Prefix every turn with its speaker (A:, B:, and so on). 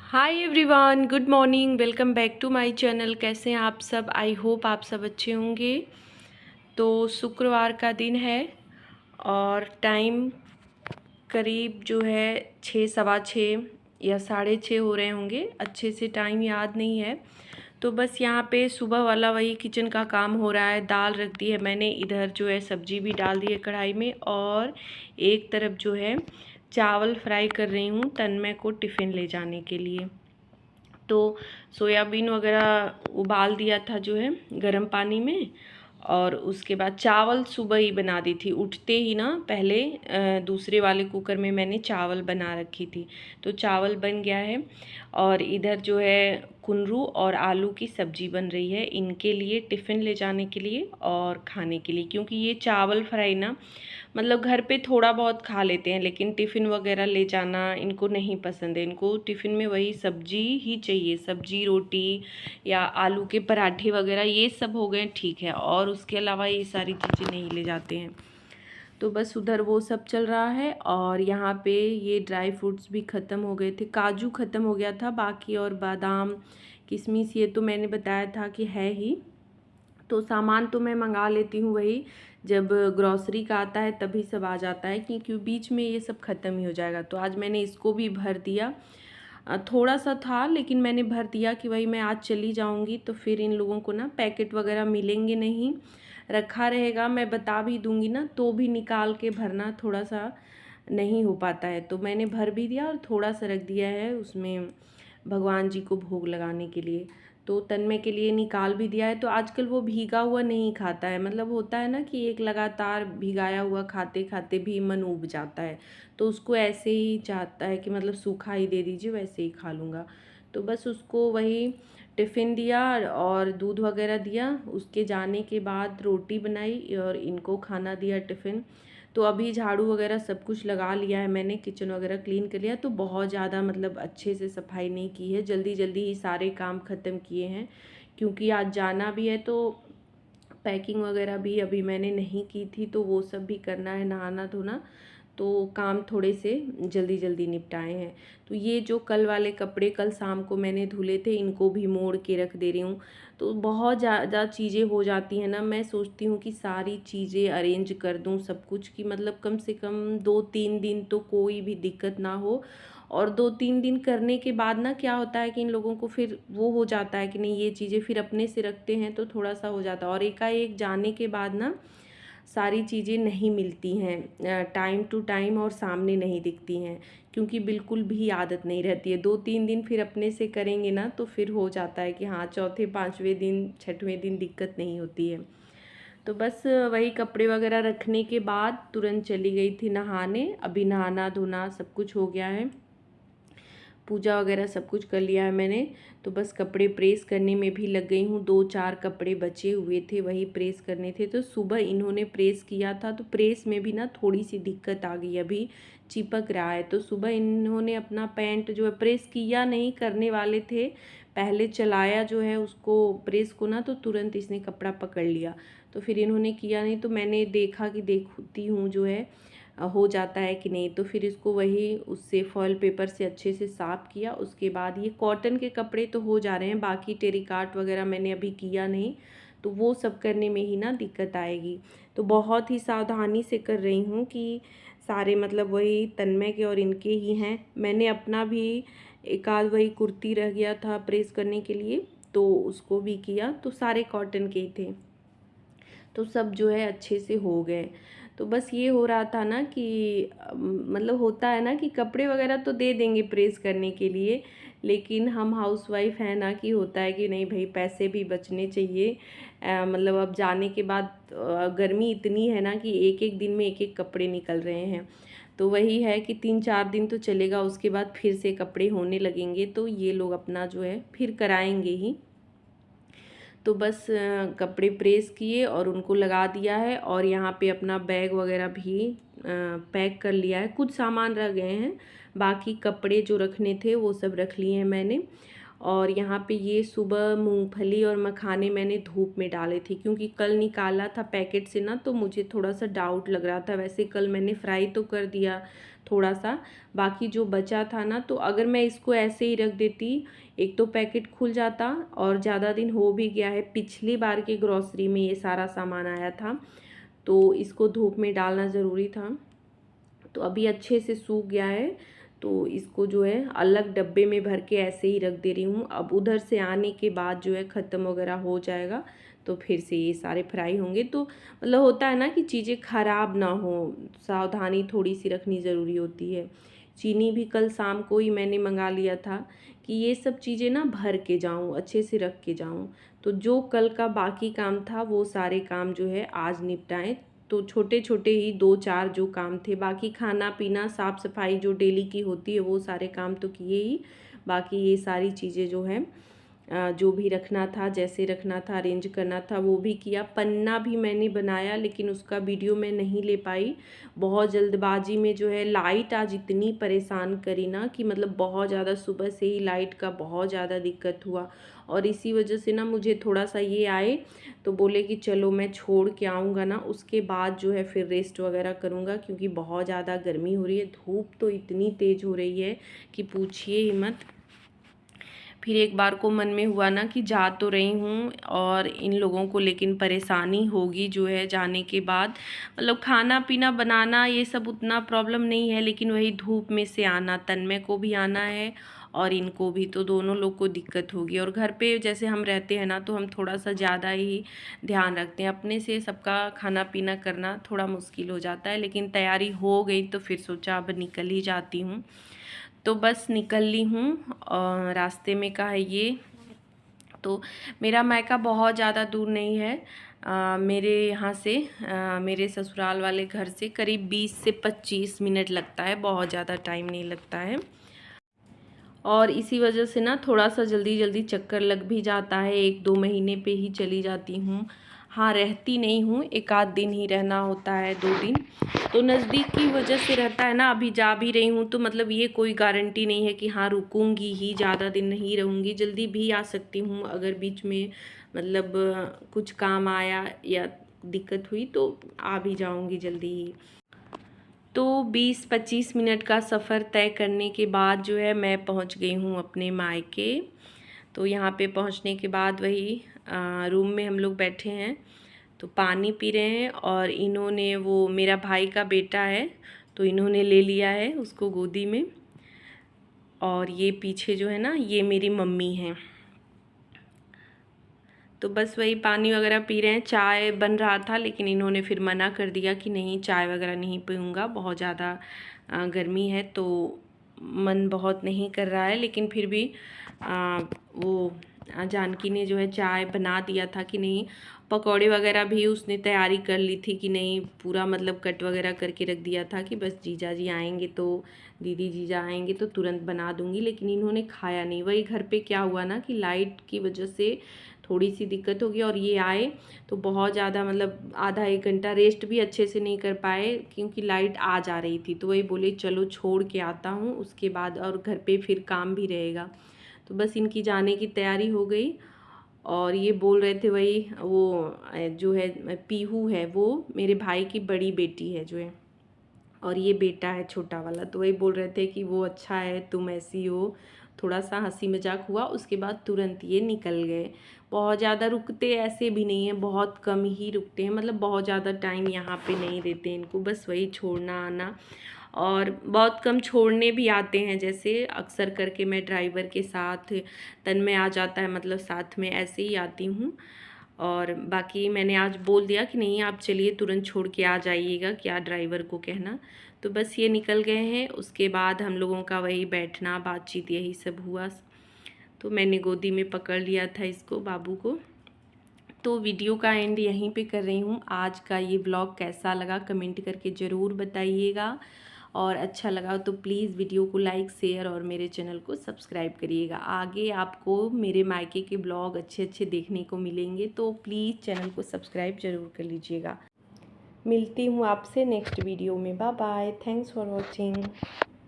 A: Hi everyone, good morning. Welcome back to my channel. कैसे हैं आप सब? आई होप आप सब अच्छे होंगे। तो शुक्रवार का दिन है और टाइम करीब जो है 6 सवा 6 या 6:30 हो रहे होंगे, अच्छे से टाइम याद नहीं है। तो बस यहाँ पे सुबह वाला वही किचन का काम हो रहा है। दाल रख दी है मैंने, इधर जो है सब्जी भी डाल दी है कढ़ाई में, और एक तरफ जो है चावल फ्राई कर रही हूँ तन्मय को टिफ़िन ले जाने के लिए। तो सोयाबीन वगैरह उबाल दिया था जो है गर्म पानी में, और उसके बाद चावल सुबह ही बना दी थी। उठते ही ना पहले दूसरे वाले कुकर में मैंने चावल बना रखी थी, तो चावल बन गया है। और इधर जो है कुंदरू और आलू की सब्ज़ी बन रही है इनके लिए, टिफ़िन ले जाने के लिए और खाने के लिए। क्योंकि ये चावल फ्राई ना मतलब घर पे थोड़ा बहुत खा लेते हैं, लेकिन टिफ़िन वगैरह ले जाना इनको नहीं पसंद है। इनको टिफ़िन में वही सब्जी ही चाहिए, सब्जी रोटी या आलू के पराठे वगैरह ये सब हो गए ठीक है, और उसके अलावा ये सारी चीज़ें नहीं ले जाते हैं। तो बस उधर वो सब चल रहा है। और यहाँ पे ये ड्राई फ्रूट्स भी ख़त्म हो गए थे, काजू ख़त्म हो गया था बाकी, और बादाम किशमिश ये तो मैंने बताया था कि है ही। तो सामान तो मैं मंगा लेती हूँ, वही जब ग्रॉसरी का आता है तभी सब आ जाता है, क्योंकि बीच में ये सब ख़त्म ही हो जाएगा। तो आज मैंने इसको भी भर दिया। थोड़ा सा था लेकिन मैंने भर दिया कि भाई मैं आज चली जाऊँगी तो फिर इन लोगों को ना पैकेट वगैरह मिलेंगे नहीं, रखा रहेगा। मैं बता भी दूँगी ना तो भी निकाल के भरना थोड़ा सा नहीं हो पाता है। तो मैंने भर भी दिया और थोड़ा सा रख दिया है उसमें भगवान जी को भोग लगाने के लिए। तो तन्मय के लिए निकाल भी दिया है। तो आजकल वो भीगा हुआ नहीं खाता है, मतलब होता है ना कि एक लगातार भिगाया हुआ खाते खाते भी मन ऊब जाता है, तो उसको ऐसे ही चाहता है कि मतलब सूखा ही दे दीजिए, वैसे ही खा लूँगा। तो बस उसको वही टिफ़िन दिया और दूध वगैरह दिया। उसके जाने के बाद रोटी बनाई और इनको खाना दिया टिफ़िन। तो अभी झाड़ू वगैरह सब कुछ लगा लिया है मैंने, किचन वगैरह क्लीन कर लिया। तो बहुत ज़्यादा मतलब अच्छे से सफाई नहीं की है, जल्दी जल्दी ही सारे काम ख़त्म किए हैं, क्योंकि आज जाना भी है। तो पैकिंग वगैरह भी अभी मैंने नहीं की थी, तो वो सब भी करना है, नहाना धोना। तो काम थोड़े से जल्दी जल्दी निपटाए हैं। तो ये जो कल वाले कपड़े कल शाम को मैंने धुले थे, इनको भी मोड़ के रख दे रही हूँ। तो बहुत ज़्यादा चीज़ें हो जाती हैं ना, मैं सोचती हूँ कि सारी चीज़ें अरेंज कर दूँ सब कुछ, कि मतलब कम से कम 2-3 दिन तो कोई भी दिक्कत ना हो। और 2-3 दिन करने के बाद ना क्या होता है कि इन लोगों को फिर वो हो जाता है कि नहीं ये चीज़ें फिर अपने से रखते हैं, तो थोड़ा सा हो जाता है। और एकाएक जाने के बाद ना सारी चीज़ें नहीं मिलती हैं टाइम टू टाइम, और सामने नहीं दिखती हैं, क्योंकि बिल्कुल भी आदत नहीं रहती है। 2-3 दिन फिर अपने से करेंगे ना तो फिर हो जाता है कि हाँ चौथे 5वें दिन 6वें दिन दिक्कत नहीं होती है। तो बस वही कपड़े वगैरह रखने के बाद तुरंत चली गई थी नहाने। अभी नहाना धोना सब कुछ हो गया है, पूजा वगैरह सब कुछ कर लिया है मैंने। तो बस कपड़े प्रेस करने में भी लग गई हूँ। 2-4 कपड़े बचे हुए थे, वही प्रेस करने थे। तो सुबह इन्होंने प्रेस किया था, तो प्रेस में भी ना थोड़ी सी दिक्कत आ गई, अभी चिपक रहा है। तो सुबह इन्होंने अपना पैंट जो है प्रेस किया नहीं, करने वाले थे, पहले चलाया जो है उसको प्रेस को ना, तो तुरंत इसने कपड़ा पकड़ लिया। तो फिर इन्होंने किया नहीं, तो मैंने देखा कि देखती हूँ जो है हो जाता है कि नहीं। तो फिर इसको वही उससे फॉयल पेपर से अच्छे से साफ़ किया। उसके बाद ये कॉटन के कपड़े तो हो जा रहे हैं, बाकी टेरिकाट वगैरह मैंने अभी किया नहीं, तो वो सब करने में ही ना दिक्कत आएगी। तो बहुत ही सावधानी से कर रही हूँ कि सारे मतलब वही तन्मय के और इनके ही हैं। मैंने अपना भी एक आध वही कुर्ती रह गया था प्रेस करने के लिए, तो उसको भी किया। तो सारे कॉटन के ही थे, तो सब जो है अच्छे से हो गए। तो बस ये हो रहा था ना कि मतलब होता है ना कि कपड़े वगैरह तो दे देंगे प्रेस करने के लिए, लेकिन हम हाउसवाइफ हैं ना, कि होता है कि नहीं भाई पैसे भी बचने चाहिए। मतलब अब जाने के बाद गर्मी इतनी है ना कि एक एक दिन में एक एक कपड़े निकल रहे हैं। तो वही है कि 3-4 दिन तो चलेगा, उसके बाद फिर से कपड़े होने लगेंगे, तो ये लोग अपना जो है फिर कराएंगे ही। तो बस कपड़े प्रेस किए और उनको लगा दिया है, और यहाँ पे अपना बैग वगैरह भी पैक कर लिया है। कुछ सामान रह गए हैं, बाकी कपड़े जो रखने थे वो सब रख लिए हैं मैंने। और यहाँ पे ये सुबह मूंगफली और मखाने मैंने धूप में डाले थे, क्योंकि कल निकाला था पैकेट से ना, तो मुझे थोड़ा सा डाउट लग रहा था। वैसे कल मैंने फ्राई तो कर दिया थोड़ा सा। बाकी जो बचा था ना, तो अगर मैं इसको ऐसे ही रख देती, एक तो पैकेट खुल जाता और ज़्यादा दिन हो भी गया है। पिछली बार की ग्रॉसरी में ये सारा सामान आया था, तो इसको धूप में डालना ज़रूरी था। तो अभी अच्छे से सूख गया है, तो इसको जो है अलग डब्बे में भर के ऐसे ही रख दे रही हूँ। अब उधर से आने के बाद जो है ख़त्म वगैरह हो जाएगा, तो फिर से ये सारे फ्राई होंगे। तो मतलब होता है ना कि चीज़ें ख़राब ना हो, सावधानी थोड़ी सी रखनी ज़रूरी होती है। चीनी भी कल शाम को ही मैंने मंगा लिया था कि ये सब चीज़ें ना भर के जाऊँ, अच्छे से रख के जाऊँ। तो जो कल का बाकी काम था वो सारे काम जो है आज निपटाएं। तो छोटे छोटे ही 2-4 जो काम थे, बाकी खाना पीना साफ़ सफाई जो डेली की होती है वो सारे काम तो किए ही। बाकी ये सारी चीज़ें जो हैं जो भी रखना था, जैसे रखना था, अरेंज करना था, वो भी किया। पन्ना भी मैंने बनाया, लेकिन उसका वीडियो मैं नहीं ले पाई। बहुत जल्दबाजी में जो है लाइट आज इतनी परेशान करी ना कि मतलब बहुत ज़्यादा सुबह से ही लाइट का बहुत ज़्यादा दिक्कत हुआ। और इसी वजह से ना मुझे थोड़ा सा ये आए तो बोले कि चलो मैं छोड़ के आऊँगा ना, उसके बाद जो है फिर रेस्ट वगैरह करूँगा, क्योंकि बहुत ज़्यादा गर्मी हो रही है। धूप तो इतनी तेज़ हो रही है कि पूछिए ही मत। फिर एक बार को मन में हुआ ना कि जा तो रही हूँ और इन लोगों को लेकिन परेशानी होगी जो है जाने के बाद। मतलब खाना पीना बनाना ये सब उतना प्रॉब्लम नहीं है, लेकिन वही धूप में से आना, तन्मय को भी आना है और इनको भी, तो दोनों लोग को दिक्कत होगी। और घर पे जैसे हम रहते हैं ना, तो हम थोड़ा सा ज़्यादा ही ध्यान रखते हैं। अपने से सबका खाना पीना करना थोड़ा मुश्किल हो जाता है, लेकिन तैयारी हो गई तो फिर सोचा अब निकल ही जाती हूँ। तो बस निकल ली हूँ और रास्ते में का है ये। तो मेरा मायका बहुत ज़्यादा दूर नहीं है। मेरे यहाँ से मेरे ससुराल वाले घर से करीब 20 से 25 मिनट लगता है, बहुत ज़्यादा टाइम नहीं लगता है। और इसी वजह से ना थोड़ा सा जल्दी जल्दी चक्कर लग भी जाता है। 1-2 महीने पे ही चली जाती हूँ। हाँ, रहती नहीं हूँ, 1 आध दिन ही रहना होता है, 2 दिन। तो नज़दीक की वजह से रहता है ना। अभी जा भी रही हूँ तो मतलब ये कोई गारंटी नहीं है कि हाँ रुकूँगी ही, ज़्यादा दिन नहीं रहूँगी। जल्दी भी आ सकती हूँ, अगर बीच में मतलब कुछ काम आया या दिक्कत हुई तो आ भी जाऊँगी जल्दी ही। तो 20-25 मिनट का सफ़र तय करने के बाद जो है मैं पहुंच गई हूं अपने मायके। तो यहाँ पे पहुंचने के बाद वही रूम में हम लोग बैठे हैं, तो पानी पी रहे हैं। और इन्होंने, वो मेरा भाई का बेटा है, तो इन्होंने ले लिया है उसको गोदी में। और ये पीछे जो है ना, ये मेरी मम्मी हैं। तो बस वही पानी वगैरह पी रहे हैं। चाय बन रहा था, लेकिन इन्होंने फिर मना कर दिया कि नहीं, चाय वगैरह नहीं पीऊँगा, बहुत ज़्यादा गर्मी है, तो मन बहुत नहीं कर रहा है। लेकिन फिर भी वो जानकी ने जो है चाय बना दिया था कि नहीं। पकौड़े वगैरह भी उसने तैयारी कर ली थी कि नहीं, पूरा मतलब कट वगैरह करके रख दिया था कि बस जीजा जी आएंगे तो, दीदी जीजा आएंगे तो तुरंत बना दूंगी। लेकिन इन्होंने खाया नहीं। वही घर पे क्या हुआ ना कि लाइट की वजह से थोड़ी सी दिक्कत होगी, और ये आए तो बहुत ज़्यादा मतलब आधा 1 घंटा रेस्ट भी अच्छे से नहीं कर पाए, क्योंकि लाइट आ जा रही थी। तो वही बोले चलो छोड़ के आता हूँ, उसके बाद और घर पे फिर काम भी रहेगा। तो बस इनकी जाने की तैयारी हो गई। और ये बोल रहे थे, वही वो जो है पीहू है, वो मेरे भाई की बड़ी बेटी है जो है, और ये बेटा है छोटा वाला। तो वही बोल रहे थे कि वो अच्छा है, तुम ऐसी हो। थोड़ा सा हंसी मजाक हुआ, उसके बाद तुरंत ये निकल गए। बहुत ज़्यादा रुकते ऐसे भी नहीं है, बहुत कम ही रुकते हैं, मतलब बहुत ज़्यादा टाइम यहाँ पे नहीं देते इनको, बस वही छोड़ना आना। और बहुत कम छोड़ने भी आते हैं, जैसे अक्सर करके मैं ड्राइवर के साथ, तन्मय आ जाता है मतलब साथ में, ऐसे ही आती हूँ। और बाकी मैंने आज बोल दिया कि नहीं आप चलिए तुरंत छोड़ के आ जाइएगा, क्या ड्राइवर को कहना। तो बस ये निकल गए हैं। उसके बाद हम लोगों का वही बैठना, बातचीत, यही सब हुआ। तो मैंने गोदी में पकड़ लिया था इसको, बाबू को। तो वीडियो का एंड यहीं पे कर रही हूँ। आज का ये व्लॉग कैसा लगा कमेंट करके ज़रूर बताइएगा, और अच्छा लगा तो प्लीज़ वीडियो को लाइक, शेयर और मेरे चैनल को सब्सक्राइब करिएगा। आगे आपको मेरे मायके के ब्लॉग अच्छे अच्छे देखने को मिलेंगे, तो प्लीज़ चैनल को सब्सक्राइब ज़रूर कर लीजिएगा। मिलती हूँ आपसे नेक्स्ट वीडियो में। Bye bye, thanks for watching.